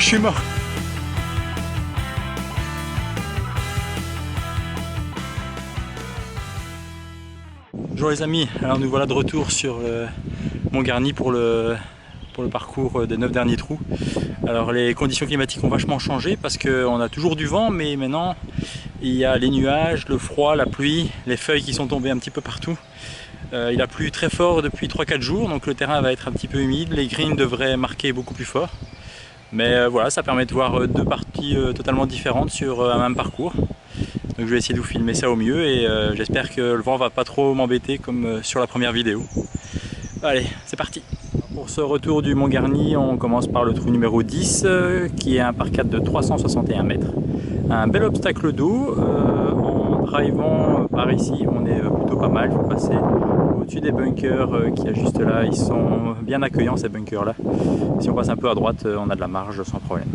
suis mort. Bonjour les amis, alors nous voilà de retour sur Montgarny pour le parcours des 9 derniers trous. Alors les conditions climatiques ont vachement changé parce qu'on a toujours du vent, mais maintenant il y a les nuages, le froid, la pluie, les feuilles qui sont tombées un petit peu partout. Il a plu très fort depuis 3-4 jours, donc le terrain va être un petit peu humide, les greens devraient marquer beaucoup plus fort. Mais voilà, ça permet de voir deux parties totalement différentes sur un même parcours. Donc je vais essayer de vous filmer ça au mieux et j'espère que le vent va pas trop m'embêter comme sur la première vidéo. Allez, c'est parti! Pour ce retour du Montgarny, on commence par le trou numéro 10 qui est un par 4 de 361 mètres. Un bel obstacle d'eau. En drivant par ici, on est plutôt pas mal. Il faut passer au-dessus des bunkers qu'il y a juste là. Ils sont bien accueillants ces bunkers là. Si on passe un peu à droite, on a de la marge sans problème.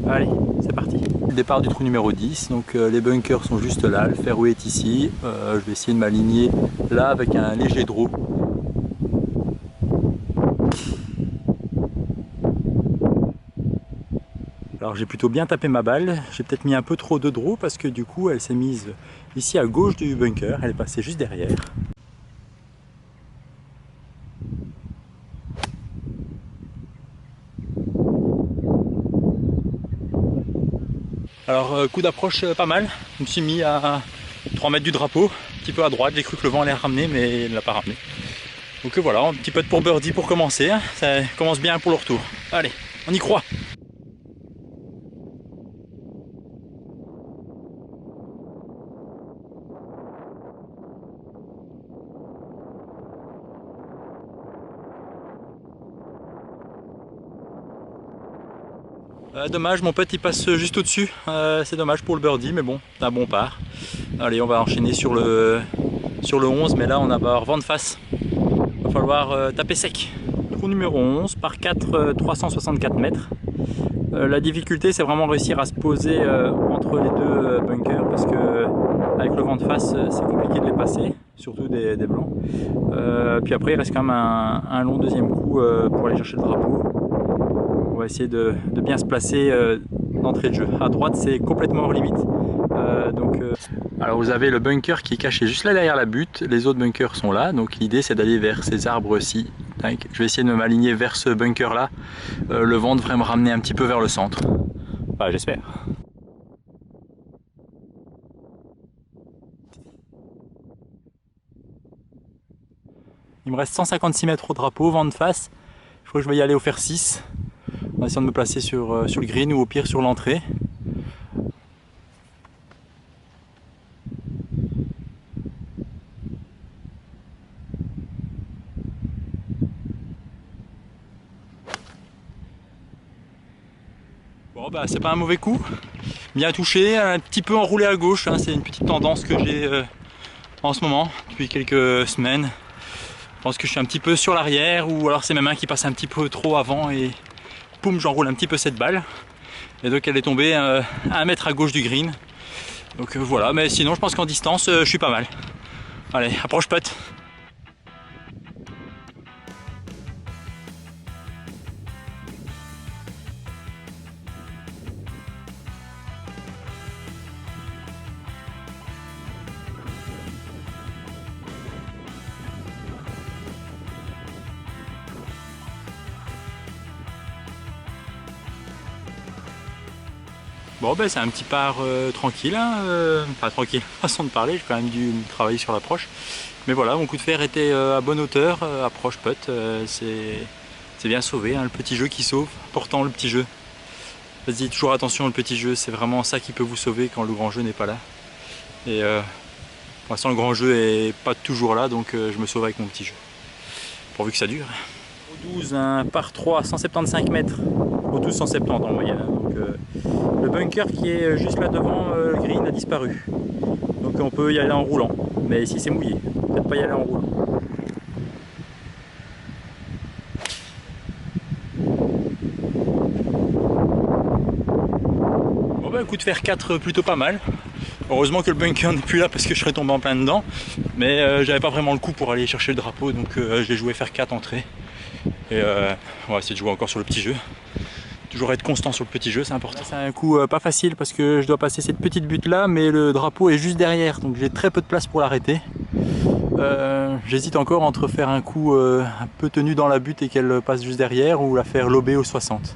Allez, c'est parti. Le départ du trou numéro 10, donc les bunkers sont juste là, le fairway est ici. Je vais essayer de m'aligner là avec un léger draw. Alors j'ai plutôt bien tapé ma balle, j'ai peut-être mis un peu trop de draw parce que du coup elle s'est mise ici à gauche du bunker, elle est passée juste derrière. Alors coup d'approche pas mal, je me suis mis à 3 mètres du drapeau, un petit peu à droite, j'ai cru que le vent allait ramener mais il ne l'a pas ramené. Donc voilà, un petit peu pour birdie pour commencer, ça commence bien pour le retour. Allez, on y croit! Dommage, mon pote il passe juste au-dessus, c'est dommage pour le birdie, mais bon, c'est un bon par. Allez, on va enchaîner sur le 11, mais là on va avoir vent de face. Il va falloir taper sec. Trou numéro 11, par 4, 364 mètres. La difficulté c'est vraiment réussir à se poser entre les deux bunkers, parce que avec le vent de face c'est compliqué de les passer, surtout des blancs. Puis après il reste quand même un long deuxième coup pour aller chercher le drapeau. On va essayer de bien se placer d'entrée de jeu. À droite, c'est complètement hors limite. Alors vous avez le bunker qui est caché juste là derrière la butte. Les autres bunkers sont là. Donc l'idée, c'est d'aller vers ces arbres-ci. Je vais essayer de m'aligner vers ce bunker-là. Le vent devrait me ramener un petit peu vers le centre. Enfin, j'espère. Il me reste 156 mètres au drapeau, vent de face. Je crois que je vais y aller au fer 6. En essayant de me placer sur le green ou au pire sur l'entrée. Bon bah c'est pas un mauvais coup, bien touché, un petit peu enroulé à gauche, c'est une petite tendance que j'ai en ce moment, depuis quelques semaines. Je pense que je suis un petit peu sur l'arrière ou alors c'est mes mains qui passent un petit peu trop avant et poum, j'enroule un petit peu cette balle. Et donc elle est tombée à 1 mètre à gauche du green. Donc voilà, mais sinon je pense qu'en distance je suis pas mal. Allez, approche putt. Bon ben c'est un petit par tranquille, enfin tranquille, façon de parler, j'ai quand même dû travailler sur l'approche. Mais voilà, mon coup de fer était à bonne hauteur, approche putt, c'est bien sauvé, le petit jeu qui sauve, pourtant le petit jeu. Vas-y, toujours attention, le petit jeu, c'est vraiment ça qui peut vous sauver quand le grand jeu n'est pas là. Et pour l'instant le grand jeu est pas toujours là, donc je me sauve avec mon petit jeu. Pourvu que ça dure. Au 12, un par 3, 175 mètres, au 12 170 en moyenne. Donc, le bunker qui est juste là devant le green a disparu. Donc on peut y aller en roulant. Mais ici c'est mouillé, peut-être pas y aller en roulant. Bon bah coup de fer 4 plutôt pas mal. Heureusement que le bunker n'est plus là parce que je serais tombé en plein dedans. Mais j'avais pas vraiment le coup pour aller chercher le drapeau, donc j'ai joué fer 4 entrée. Et on va essayer de jouer encore sur le petit jeu. toujours être constant sur le petit jeu, c'est important. C'est un coup pas facile parce que je dois passer cette petite butte là, mais le drapeau est juste derrière, donc j'ai très peu de place pour l'arrêter. J'hésite encore entre faire un coup un peu tenu dans la butte et qu'elle passe juste derrière, ou la faire lober au 60.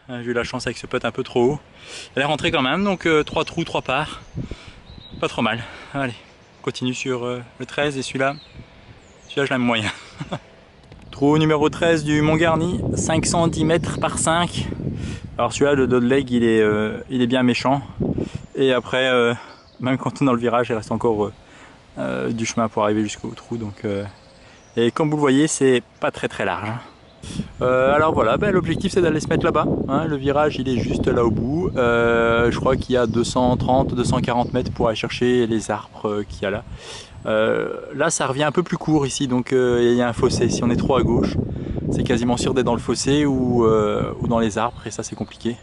J'ai eu la chance avec ce putt un peu trop haut. Elle est rentrée quand même, donc 3 trous, 3 parts. Pas trop mal. Allez, on continue sur le 13 et celui-là je l'aime moyen. Trou numéro 13 du Mont Garni, 510 mètres par 5. Alors celui-là, le dog leg, il est bien méchant. Et après, même quand on est dans le virage, il reste encore du chemin pour arriver jusqu'au trou. Donc, et comme vous le voyez, c'est pas très large. Alors voilà, l'objectif c'est d'aller se mettre là-bas, hein. Le virage il est juste là au bout. Je crois qu'il y a 230-240 mètres pour aller chercher les arbres qu'il y a là. Là ça revient un peu plus court ici, donc il y a un fossé. Si on est trop à gauche, c'est quasiment sûr d'être dans le fossé ou dans les arbres, et ça c'est compliqué.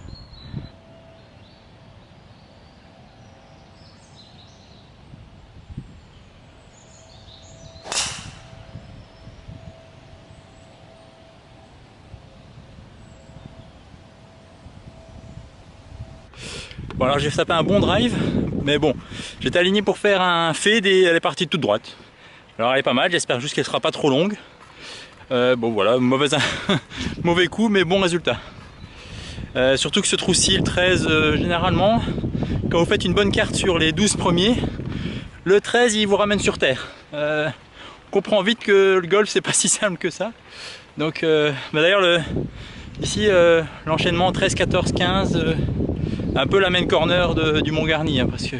Bon, alors j'ai tapé un bon drive, mais bon, j'étais aligné pour faire un fade et elle est partie toute droite. Alors elle est pas mal, j'espère juste qu'elle sera pas trop longue. Bon voilà, mauvais coup, mais bon résultat. Surtout que ce trou-ci, le 13, généralement, quand vous faites une bonne carte sur les 12 premiers, le 13 il vous ramène sur terre. On comprend vite que le golf c'est pas si simple que ça. Donc d'ailleurs ici l'enchaînement 13, 14, 15, un peu la main corner du Mont Garni, hein, parce que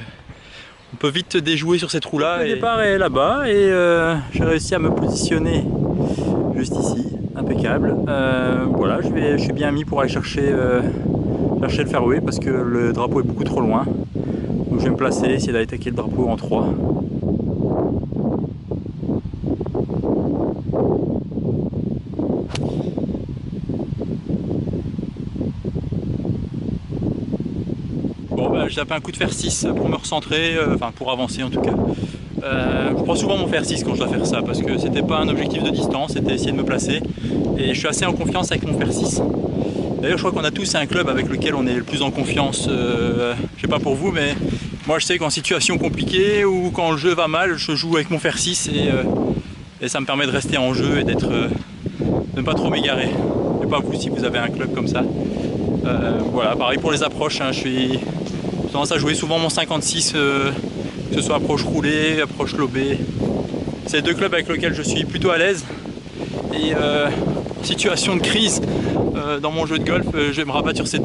on peut vite déjouer sur ces trous là. Le départ est là-bas et j'ai réussi à me positionner juste ici, impeccable. Voilà, je suis bien mis pour aller chercher le fairway parce que le drapeau est beaucoup trop loin. Donc je vais me placer, essayer d'aller attaquer le drapeau en 3. Bon, j'ai tapé un coup de fer 6 pour me recentrer, enfin pour avancer en tout cas. Je prends souvent mon fer 6 quand je dois faire ça parce que c'était pas un objectif de distance, c'était essayer de me placer. Et je suis assez en confiance avec mon fer 6. D'ailleurs je crois qu'on a tous un club avec lequel on est le plus en confiance. Je sais pas pour vous, mais moi je sais qu'en situation compliquée ou quand le jeu va mal, je joue avec mon fer 6 et ça me permet de rester en jeu et de ne pas trop m'égarer. Je sais pas vous si vous avez un club comme ça. Voilà, pareil pour les approches, hein, j'ai tendance à jouer souvent mon 56, que ce soit approche roulée, approche lobée. C'est deux clubs avec lesquels je suis plutôt à l'aise. Et situation de crise dans mon jeu de golf, je vais me rabattre sur ces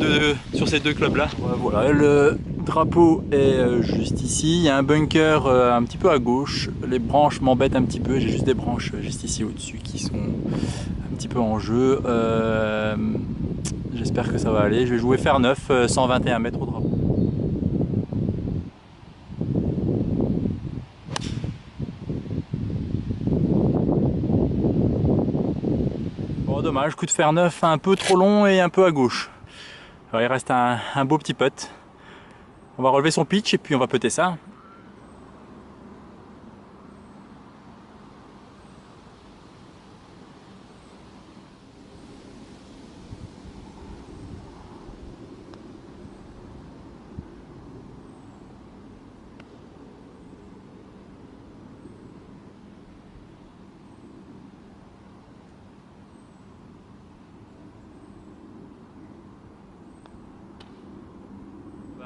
deux clubs-là. Voilà, le drapeau est juste ici. Il y a un bunker un petit peu à gauche. Les branches m'embêtent un petit peu. J'ai juste des branches juste ici au-dessus qui sont un petit peu en jeu. J'espère que ça va aller. Je vais jouer fer 9, 121 mètres au drapeau. Bon, dommage, coup de fer 9 un peu trop long et un peu à gauche. Alors, il reste un beau petit putt. On va relever son pitch et puis on va putter ça.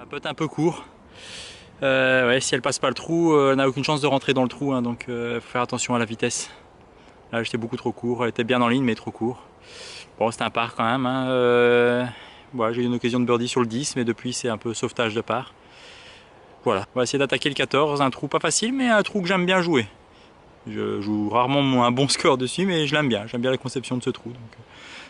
Un putt un peu court. Ouais, si elle passe pas le trou, elle n'a aucune chance de rentrer dans le trou, hein, donc faut faire attention à la vitesse. Là j'étais beaucoup trop court, elle était bien en ligne mais trop court. Bon, c'était un par quand même, hein. Voilà, j'ai eu une occasion de birdie sur le 10, mais depuis c'est un peu sauvetage de par. Voilà, on va essayer d'attaquer le 14, un trou pas facile mais un trou que j'aime bien jouer. Je joue rarement un bon score dessus mais je l'aime bien la conception de ce trou. Donc,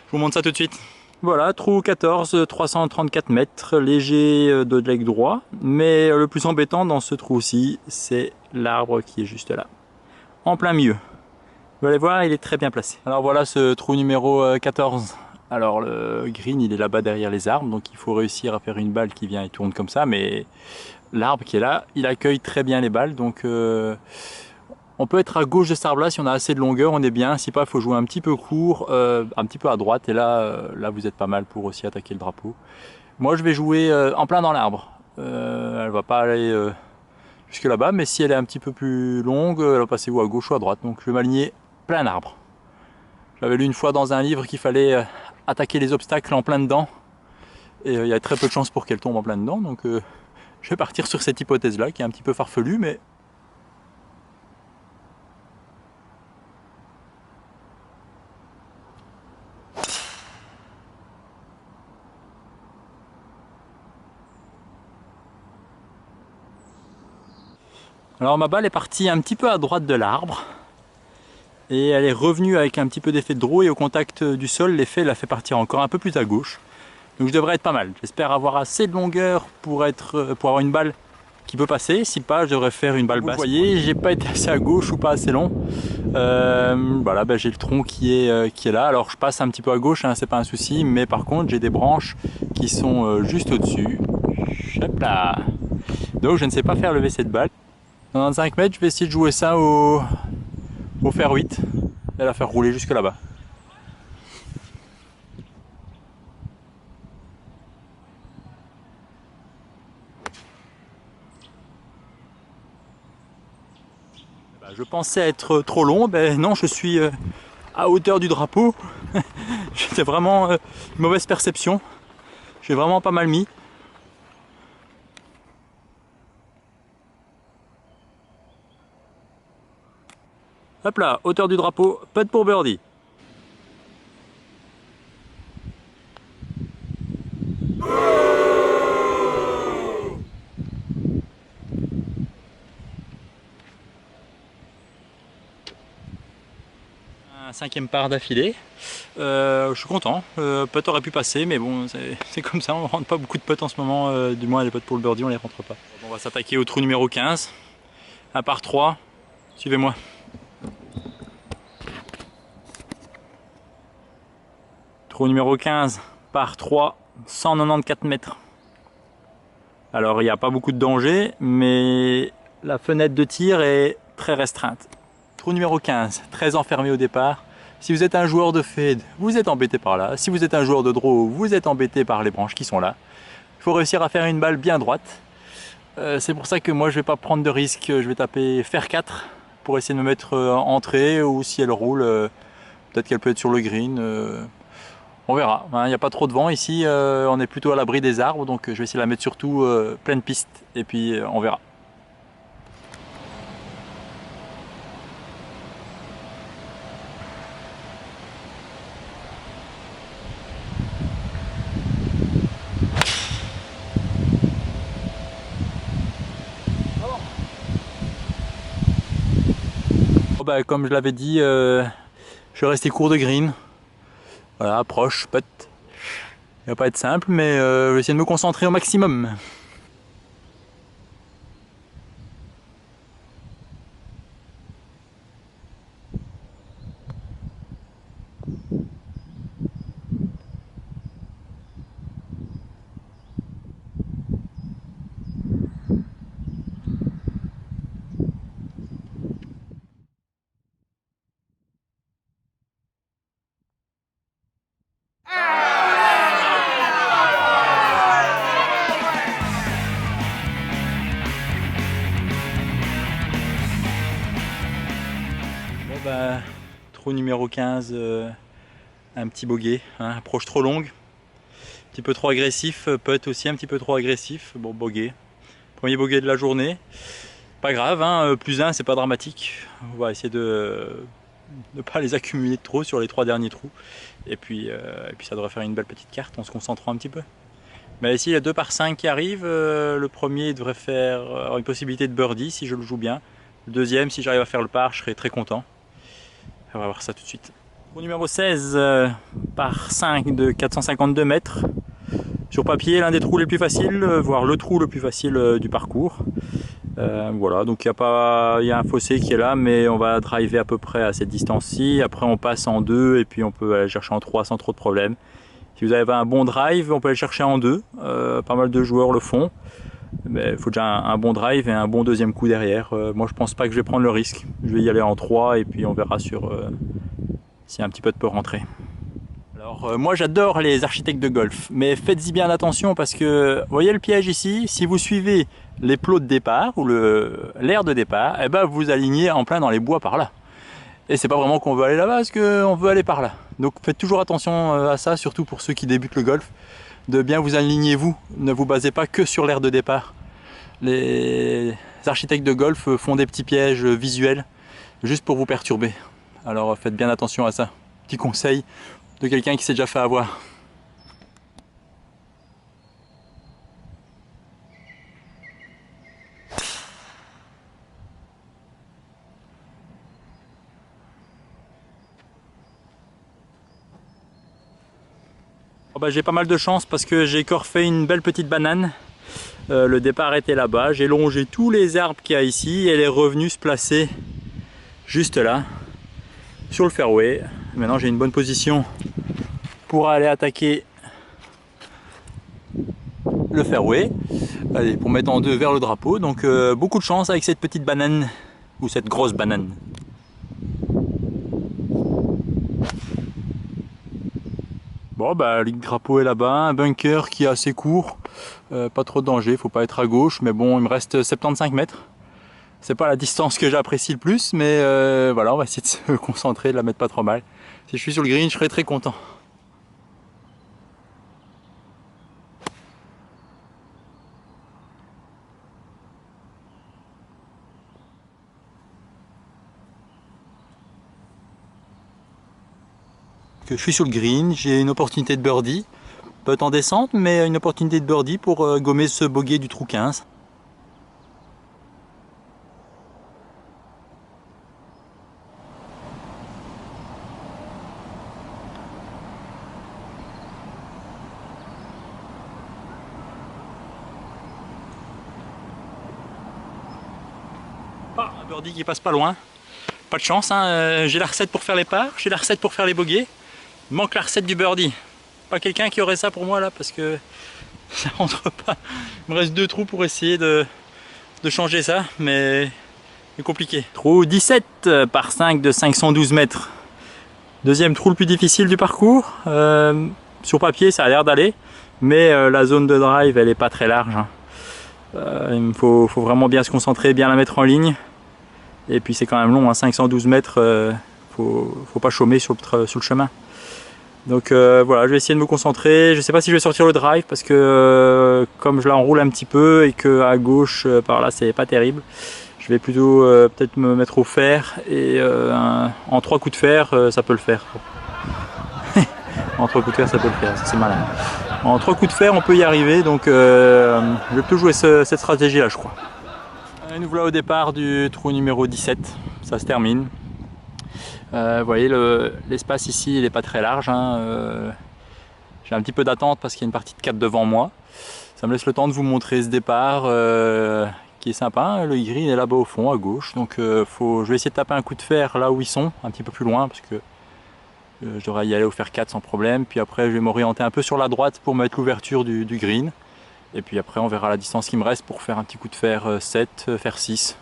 je vous montre ça tout de suite. Voilà, trou 14, 334 mètres, léger de leg droit, mais le plus embêtant dans ce trou-ci, c'est l'arbre qui est juste là. en plein milieu. Vous allez voir, il est très bien placé. Alors voilà ce trou numéro 14. Alors le green, il est là-bas derrière les arbres, donc il faut réussir à faire une balle qui vient et tourne comme ça, mais l'arbre qui est là, il accueille très bien les balles, donc on peut être à gauche de cet arbre là si on a assez de longueur, on est bien. Si pas, il faut jouer un petit peu court, un petit peu à droite, et là, là vous êtes pas mal pour aussi attaquer le drapeau. Moi je vais jouer en plein dans l'arbre. Elle va pas aller jusque là-bas, mais si elle est un petit peu plus longue, elle va passer ou à gauche ou à droite. Donc je vais m'aligner plein arbre. J'avais lu une fois dans un livre qu'il fallait attaquer les obstacles en plein dedans, et il y a très peu de chances pour qu'elle tombe en plein dedans, donc je vais partir sur cette hypothèse là qui est un petit peu farfelue, mais alors ma balle est partie un petit peu à droite de l'arbre et elle est revenue avec un petit peu d'effet de draw, et au contact du sol l'effet l'a fait partir encore un peu plus à gauche. Donc je devrais être pas mal. J'espère avoir assez de longueur pour avoir une balle qui peut passer. Si pas, je devrais faire une balle basse. Vous voyez, j'ai pas été assez à gauche ou pas assez long. Voilà, ben, j'ai le tronc qui est là. Alors je passe un petit peu à gauche, hein, c'est pas un souci, mais par contre j'ai des branches qui sont juste au-dessus. Hop là. Donc je ne sais pas faire lever cette balle. Dans 5 mètres, je vais essayer de jouer ça au fer 8 et la faire rouler jusque là-bas. Je pensais être trop long, ben non, je suis à hauteur du drapeau. C'était vraiment une mauvaise perception. J'ai vraiment pas mal mis. Hop là, hauteur du drapeau, putt pour birdie. Un 5e par d'affilée. Je suis content. Putt aurait pu passer, mais bon, c'est comme ça, on ne rentre pas beaucoup de putts en ce moment, du moins les putts pour le birdie, on les rentre pas. Bon, on va s'attaquer au trou numéro 15. Un par 3. Suivez-moi. Trou numéro 15, par 3, 194 mètres. Alors il n'y a pas beaucoup de danger, mais la fenêtre de tir est très restreinte. Trou numéro 15, très enfermé au départ. Si vous êtes un joueur de fade, vous êtes embêté par là. Si vous êtes un joueur de draw, vous êtes embêté par les branches qui sont là. Il faut réussir à faire une balle bien droite. C'est pour ça que moi je vais pas prendre de risque. Je vais taper fer 4 pour essayer de me mettre en entrée, ou si elle roule, peut-être qu'elle peut être sur le green. On verra, il n'y a pas trop de vent ici, on est plutôt à l'abri des arbres, donc je vais essayer de la mettre surtout pleine piste, et puis on verra. Bon, bah, comme je l'avais dit, je vais rester court de green. Voilà, approche, putt. Il va pas être simple, mais je vais essayer de me concentrer au maximum. Bon bah, trou numéro 15, un petit bogey, hein, approche trop longue, un petit peu trop agressif, putt aussi un petit peu trop agressif, bon bogey. Premier bogey de la journée, pas grave, hein, plus 1 c'est pas dramatique, on va essayer de ne pas les accumuler trop sur les 3 derniers trous, et puis ça devrait faire une belle petite carte en se concentrant un petit peu. Mais ici il y a 2 par 5 qui arrivent, le premier devrait faire avoir une possibilité de birdie si je le joue bien, le deuxième si j'arrive à faire le par je serai très content. On va voir ça tout de suite. Trou numéro 16 par 5 de 452 mètres. Sur papier, l'un des trous les plus faciles, voire le trou le plus facile du parcours. Voilà, donc il y a un fossé qui est là, mais on va driver à peu près à cette distance-ci. Après on passe en 2 et puis on peut aller chercher en 3 sans trop de problème. Si vous avez un bon drive, on peut aller chercher en 2. Pas mal de joueurs le font. Mais il faut déjà un bon drive et un bon deuxième coup derrière. Moi je pense pas que je vais prendre le risque. Je vais y aller en 3 et puis on verra sur s'il y a un petit peu de peur rentrer. Alors moi j'adore les architectes de golf, mais faites-y bien attention parce que vous voyez le piège ici, si vous suivez les plots de départ ou l'air de départ, eh ben vous alignez en plein dans les bois par là. Et c'est pas vraiment qu'on veut aller là-bas, parce qu'on veut aller par là. Donc faites toujours attention à ça, surtout pour ceux qui débutent le golf, de bien vous aligner vous. Ne vous basez pas que sur l'air de départ. Les architectes de golf font des petits pièges visuels juste pour vous perturber. Alors faites bien attention à ça. Petit conseil de quelqu'un qui s'est déjà fait avoir. Oh bah, j'ai pas mal de chance parce que j'ai fait une belle petite banane. Le départ était là-bas, j'ai longé tous les arbres qu'il y a ici et elle est revenue se placer juste là, sur le fairway. Maintenant j'ai une bonne position pour aller attaquer le fairway. Allez, pour mettre en 2 vers le drapeau. Donc beaucoup de chance avec cette petite banane, ou cette grosse banane. Bon bah la ligne drapeau est là-bas, un bunker qui est assez court, pas trop de danger, faut pas être à gauche, mais bon il me reste 75 mètres. C'est pas la distance que j'apprécie le plus, mais voilà, on va essayer de se concentrer, de la mettre pas trop mal. Si je suis sur le green, je serai très content. Je suis sur le green, j'ai une opportunité de birdie, peut être en descente, mais une opportunité de birdie pour gommer ce bogey du trou 15. Ah, un birdie qui passe pas loin. Pas de chance, hein. J'ai la recette pour faire les parts, j'ai la recette pour faire les bogeys. Il manque la recette du birdie. Pas quelqu'un qui aurait ça pour moi là parce que ça rentre pas. Il me reste 2 trous pour essayer de changer ça, mais c'est compliqué. Trou 17 par 5 de 512 mètres. Deuxième trou le plus difficile du parcours. Sur papier ça a l'air d'aller, mais la zone de drive elle est pas très large. Il faut vraiment bien se concentrer, bien la mettre en ligne. Et puis c'est quand même long, hein, 512 mètres, faut pas chômer sur le chemin. Donc voilà, je vais essayer de me concentrer. Je sais pas si je vais sortir le drive parce que comme je l'enroule un petit peu et que à gauche par là c'est pas terrible, je vais plutôt peut-être me mettre au fer et en 3 coups de fer ça peut le faire. En 3 coups de fer ça peut le faire, c'est malin. En 3 coups de fer on peut y arriver, donc je vais plutôt jouer cette stratégie là je crois. Et nous voilà au départ du trou numéro 17, ça se termine. Vous voyez l'espace ici il n'est pas très large, hein. J'ai un petit peu d'attente parce qu'il y a une partie de 4 devant moi. Ça me laisse le temps de vous montrer ce départ qui est sympa, hein. Le green est là-bas au fond à gauche, donc je vais essayer de taper un coup de fer là où ils sont, un petit peu plus loin parce que je devrais y aller au fer 4 sans problème. Puis après je vais m'orienter un peu sur la droite pour mettre l'ouverture du green. Et puis après on verra la distance qui me reste pour faire un petit coup de fer 7, fer 6.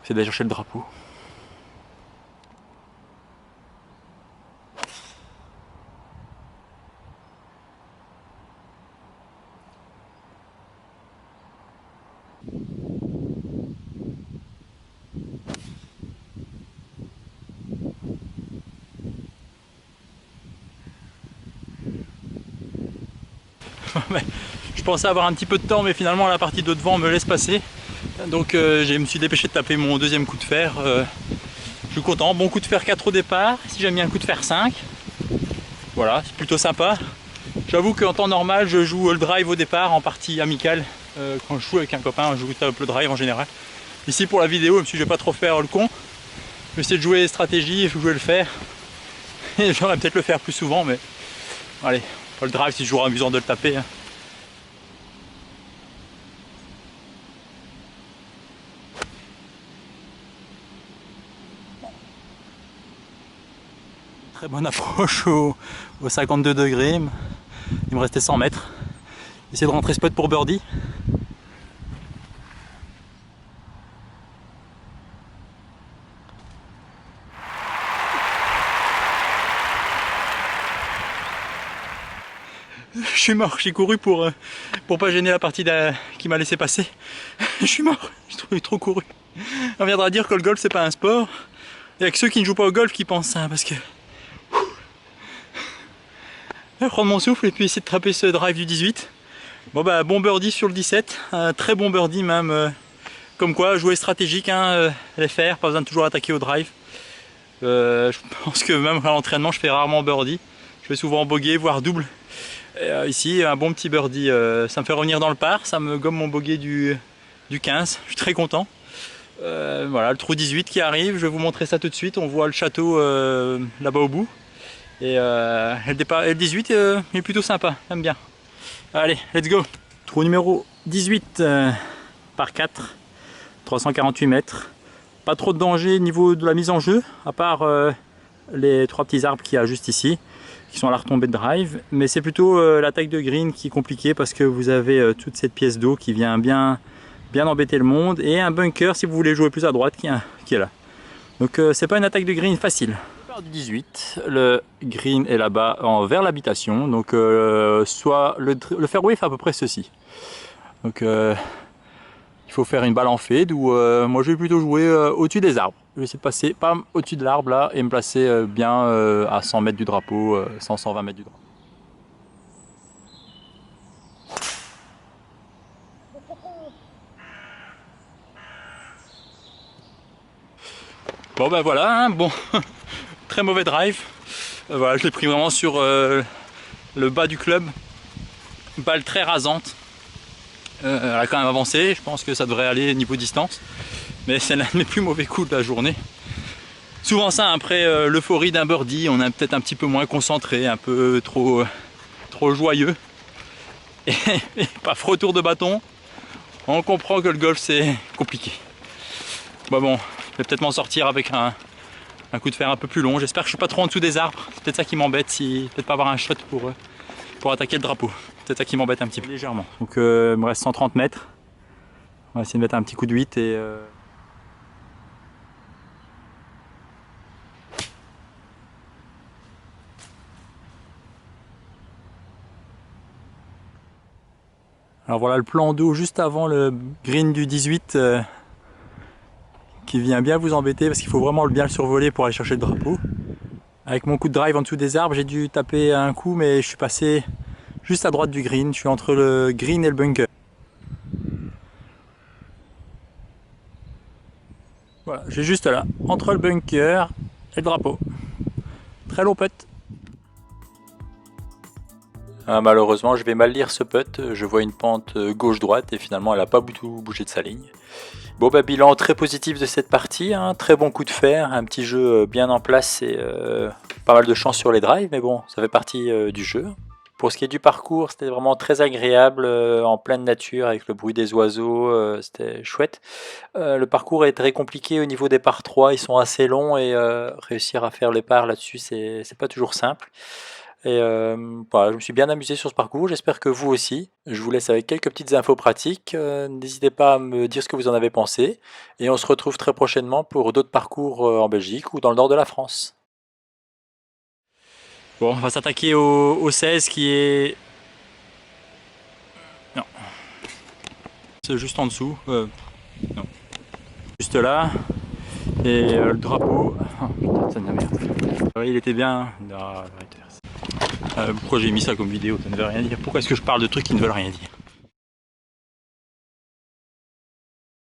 C'est d'aller chercher le drapeau. Je pensais avoir un petit peu de temps, mais finalement la partie de devant me laisse passer. Donc je me suis dépêché de taper mon deuxième coup de fer. Je suis content, bon coup de fer 4 au départ. Ici j'ai mis un coup de fer 5. Voilà, c'est plutôt sympa. J'avoue qu'en temps normal je joue le drive au départ en partie amicale. Quand je joue avec un copain, je joue le drive en général. Ici pour la vidéo, même si je vais pas trop faire le con, je vais essayer de jouer stratégie, jouer le fer. J'aurais peut-être le faire plus souvent, mais allez, le drive c'est toujours amusant de le taper, hein. Très bonne approche au 52 degrés. Il me restait 100 mètres. Essayer de rentrer ce putt pour birdie. Je suis mort, j'ai couru pour pas gêner la partie qui m'a laissé passer. Je suis mort, j'ai trop couru. On viendra dire que le golf c'est pas un sport. Il y a que ceux qui ne jouent pas au golf qui pensent ça, parce que... Je vais prendre mon souffle et puis essayer de trapper ce drive du 18. Bon bah bon birdie sur le 17, un très bon birdie même. Comme quoi, jouer stratégique, hein, les faire, pas besoin de toujours attaquer au drive. Je pense que même à l'entraînement je fais rarement birdie. Je fais souvent bogey, voire double. Ici, un bon petit birdie, ça me fait revenir dans le par, ça me gomme mon bogey du 15, je suis très content. Voilà, le trou 18 qui arrive, je vais vous montrer ça tout de suite, on voit le château là-bas au bout. Et le 18 est plutôt sympa, j'aime bien. Allez, let's go. Trou numéro 18 par 4, 348 mètres. Pas trop de danger au niveau de la mise en jeu, à part les 3 petits arbres qu'il y a juste ici, qui sont à la retombée de drive, mais c'est plutôt la taille de green qui est compliquée parce que vous avez toute cette pièce d'eau qui vient bien embêter le monde, et un bunker si vous voulez jouer plus à droite qui est là. Donc c'est pas une attaque de green facile. Du 18, le green est là-bas vers l'habitation, donc soit le fairway fait à peu près ceci. Donc il faut faire une balle en fade, ou moi je vais plutôt jouer au-dessus des arbres. Je vais essayer de passer pas au-dessus de l'arbre là et me placer bien à 100 mètres du drapeau, 100-120 mètres du drapeau. Bon ben voilà, hein, bon, très mauvais drive. Voilà, je l'ai pris vraiment sur le bas du club, balle très rasante. Elle a quand même avancé, je pense que ça devrait aller niveau distance, mais c'est l'un de mes plus mauvais coups de la journée. Souvent ça, après l'euphorie d'un birdie, on est peut-être un petit peu moins concentré, un peu trop joyeux, et paf, retour de bâton, on comprend que le golf c'est compliqué. Bon, je vais peut-être m'en sortir avec un coup de fer un peu plus long. J'espère que je suis pas trop en dessous des arbres, c'est peut-être ça qui m'embête, peut-être pas avoir un shot pour attaquer le drapeau. C'est ça qui m'embête un petit peu légèrement. Donc il me reste 130 mètres. On va essayer de mettre un petit coup de 8 et alors voilà le plan d'eau juste avant le green du 18 qui vient bien vous embêter parce qu'il faut vraiment bien le survoler pour aller chercher le drapeau. Avec mon coup de drive en dessous des arbres, j'ai dû taper un coup, mais je suis passé juste à droite du green. Je suis entre le green et le bunker. Voilà, j'ai juste là, entre le bunker et le drapeau. Très long putt. Malheureusement, je vais mal lire ce putt. Je vois une pente gauche-droite et finalement, elle n'a pas du tout bougé de sa ligne. Bon, bah, bilan très positif de cette partie, hein. Très bon coup de fer, un petit jeu bien en place et pas mal de chance sur les drives, mais bon, ça fait partie du jeu. Pour ce qui est du parcours, c'était vraiment très agréable, en pleine nature avec le bruit des oiseaux, c'était chouette. Le parcours est très compliqué au niveau des par 3, ils sont assez longs et réussir à faire les pars là-dessus, c'est pas toujours simple. Et voilà, je me suis bien amusé sur ce parcours, j'espère que vous aussi. Je vous laisse avec quelques petites infos pratiques, n'hésitez pas à me dire ce que vous en avez pensé, et on se retrouve très prochainement pour d'autres parcours en Belgique ou dans le nord de la France. Bon, on va s'attaquer au 16 qui est... Non. C'est juste en dessous. Non. Juste là. Et le drapeau... Oh, putain, ça de merde. Il était bien... Non, pourquoi j'ai mis ça comme vidéo? Ça ne veut rien dire. Pourquoi est-ce que je parle de trucs qui ne veulent rien dire?